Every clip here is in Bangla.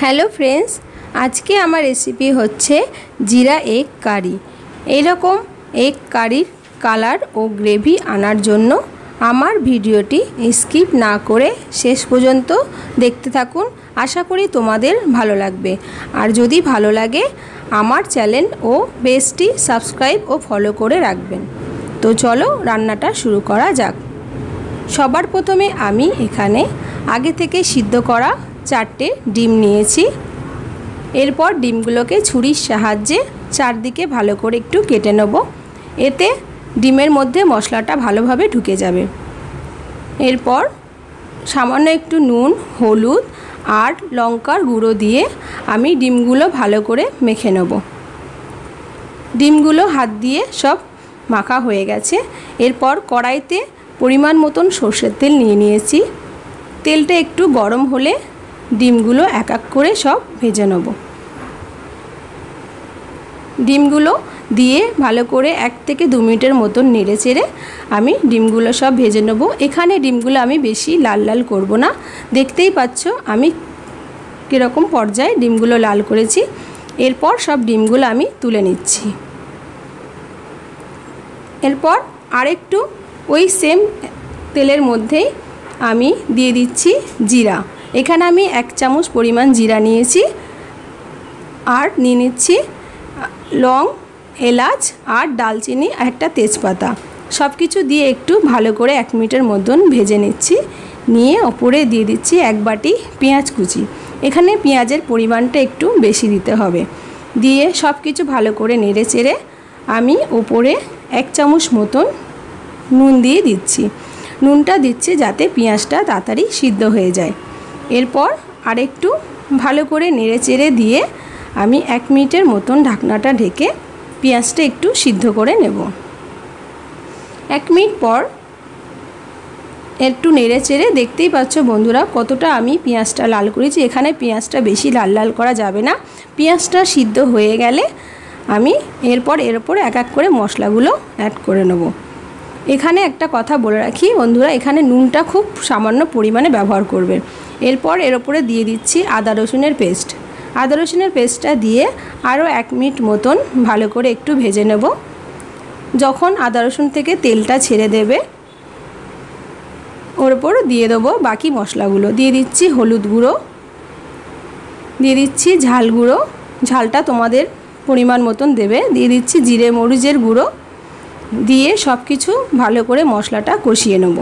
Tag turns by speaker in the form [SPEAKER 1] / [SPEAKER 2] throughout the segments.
[SPEAKER 1] হ্যালো ফ্রেন্ডস, আজকে আমার রেসিপি হচ্ছে জিরা এগ কারি। এইরকম এগ কারির কালার ও গ্রেভি আনার জন্য আমার ভিডিওটি স্কিপ না করে শেষ পর্যন্ত দেখতে থাকুন। আশা করি তোমাদের ভালো লাগবে। আর যদি ভালো লাগে আমার চ্যানেল ও পেজটি সাবস্ক্রাইব ও ফলো করে রাখবেন। তো চলো রান্নাটা শুরু করা যাক। সবার প্রথমে আমি এখানে আগে থেকে সিদ্ধ করা 4টে ডিম নিয়েছি। এরপর ডিমগুলোকে ছুরির সাহায্যে চারদিকে ভালো করে একটু কেটে নেব। এতে ডিমের মধ্যে মশলাটা ভালোভাবে ঢুকে যাবে। এরপর সামান্য একটু নুন, হলুদ আর লঙ্কার গুঁড়ো দিয়ে আমি ডিমগুলো ভালো করে মেখে নেব। ডিমগুলো হাত দিয়ে সব মাখা হয়ে গেছে। এরপর কড়াইতে পরিমাণ মতন সর্ষের তেল নিয়ে নিয়েছি। তেলটা একটু গরম হলে ডিমগুলো এক এক করে সব ভেজে নেব। ডিমগুলো দিয়ে ভালো করে 1 থেকে 2 মিনিটের মতন নেড়ে চেড়ে আমি ডিমগুলো সব ভেজে নেব। এখানে ডিমগুলো আমি বেশি লাল লাল করব না। দেখতেই পাচ্ছ আমি কীরকম পর্যায়ে ডিমগুলো লাল করেছি। এরপর সব ডিমগুলো আমি তুলে নিচ্ছি। এরপর আরেকটু ওই সেম তেলের মধ্যেই আমি দিয়ে দিচ্ছি জিরা। এখানে আমি 1 চামচ পরিমাণ জিরা নিয়েছি। আর নিয়ে নিচ্ছি লং, এলাচ আর দালচিনি আর একটা তেজপাতা। সব কিছু দিয়ে একটু ভালো করে 1 মিনিটের মতন ভেজে নিচ্ছি। নিয়ে ওপরে দিয়ে দিচ্ছি 1 বাটি পেঁয়াজ কুচি। এখানে পেঁয়াজের পরিমাণটা একটু বেশি দিতে হবে। দিয়ে সব কিছু ভালো করে নেড়ে চেড়ে আমি ওপরে 1 চামচ মতন নুন দিয়ে দিচ্ছি। নুনটা দিচ্ছি যাতে পেঁয়াজটা তাড়াতাড়ি সিদ্ধ হয়ে যায়। এরপর আরেকটু ভালো করে নেড়ে চেড়ে দিয়ে আমি 1 মিনিটের মতন ঢাকনাটা ঢেকে পেঁয়াজটা একটু সিদ্ধ করে নেব। 1 মিনিট পর একটু নেড়ে চেড়ে দেখতেই পাচ্ছ বন্ধুরা কতটা আমি পেঁয়াজটা লাল করেছি। এখানে পেঁয়াজটা বেশি লাল লাল করা যাবে না। পেঁয়াজটা সিদ্ধ হয়ে গেলে আমি এরপর এর ওপরে এক এক করে মশলাগুলো অ্যাড করে নেব। এখানে একটা কথা বলে রাখি বন্ধুরা, এখানে নুনটা খুব সামান্য পরিমাণে ব্যবহার করবে। এরপর এর ওপরে দিয়ে দিচ্ছি আদা রসুনের পেস্ট। আদা রসুনের পেস্টটা দিয়ে আরও 1 মিনিট মতন ভালো করে একটু ভেজে নেব। যখন আদা রসুন থেকে তেলটা ছেড়ে দেবে ওর ওপর দিয়ে দেবো বাকি মশলাগুলো। দিয়ে দিচ্ছি হলুদ গুঁড়ো, দিয়ে দিচ্ছি ঝাল গুঁড়ো, ঝালটা তোমাদের পরিমাণ মতন দেবে। দিয়ে দিচ্ছি জিরে মরিচের গুঁড়ো। দিয়ে সব কিছু ভালো করে মশলাটা কষিয়ে নেব।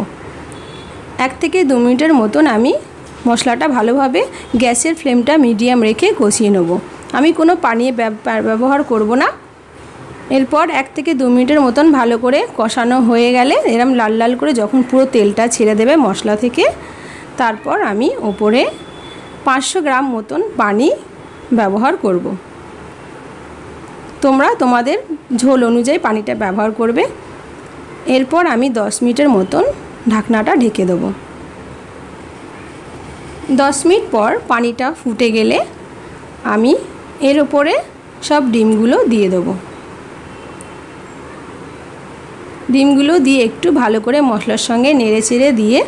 [SPEAKER 1] 1 থেকে 2 মিনিটের মতন আমি মশলাটা ভালোভাবে গ্যাসের ফ্লেমটা মিডিয়াম রেখে কষিয়ে নেব। আমি কোনো পানি ব্যবহার করব না। এরপর 1 থেকে 2 মিনিটের মতন ভালো করে কষানো হয়ে গেলে এরম লাল লাল করে যখন পুরো তেলটা ছেড়ে দেবে মশলা থেকে, তারপর আমি ওপরে 500 গ্রাম মতন পানি ব্যবহার করব। তোমরা তোমাদের ঝোল অনুযায়ী পানিটা ব্যবহার করবে। এরপর আমি 10 মিনিটের মতন ঢাকনাটা ঢেকে দেবো। 10 মিনিট পর পানিটা ফুটে গেলে আমি এর ওপরে সব ডিমগুলো দিয়ে দেবো। ডিমগুলো দিয়ে একটু ভালো করে মশলার সঙ্গে নেড়ে চেড়ে দিয়ে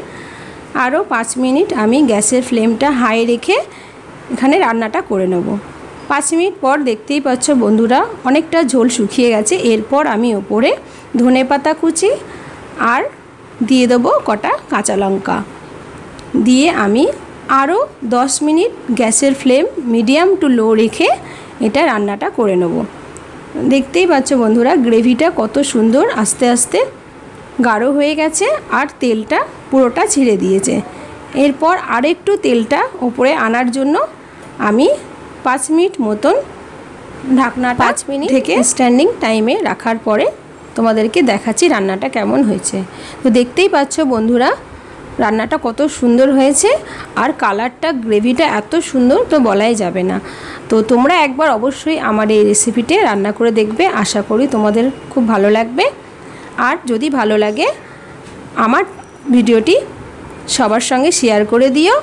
[SPEAKER 1] আরও 5 মিনিট আমি গ্যাসের ফ্লেমটা হাই রেখে এখানে রান্নাটা করে নেব। 5 মিনিট পর দেখতেই পাচ্ছ বন্ধুরা অনেকটা ঝোল শুকিয়ে গেছে। এরপর আমি ওপরে ধনেপাতা কুচি আর দিয়ে দেবো কটা কাঁচা লঙ্কা দিয়ে আমি আরও 10 মিনিট গ্যাসের ফ্লেম মিডিয়াম টু লো রেখে এটা রান্নাটা করে নেব। দেখতেই পাচ্ছ বন্ধুরা গ্রেভিটা কত সুন্দর আস্তে আস্তে গাঢ় হয়ে গেছে আর তেলটা পুরোটা ছেড়ে দিয়েছে। এরপর আরেকটু তেলটা ওপরে আনার জন্য আমি 5 মিনিট মতন ঢাকনাটা 5 মিনিট থেকে স্ট্যান্ডিং টাইমে রাখার পরে তোমাদেরকে দেখাচ্ছি রান্নাটা কেমন হয়েছে। তো দেখতেই পাচ্ছ বন্ধুরা রান্নাটা কত সুন্দর হয়েছে আর কালারটা গ্রেভিটা এত সুন্দর তো বলাই যাবে না। তো তোমরা একবার অবশ্যই আমার এই রেসিপিতে রান্না করে দেখবে। আশা করি তোমাদের খুব ভালো লাগবে। আর যদি ভালো লাগে আমার ভিডিওটি সবার সঙ্গে শেয়ার করে দিও।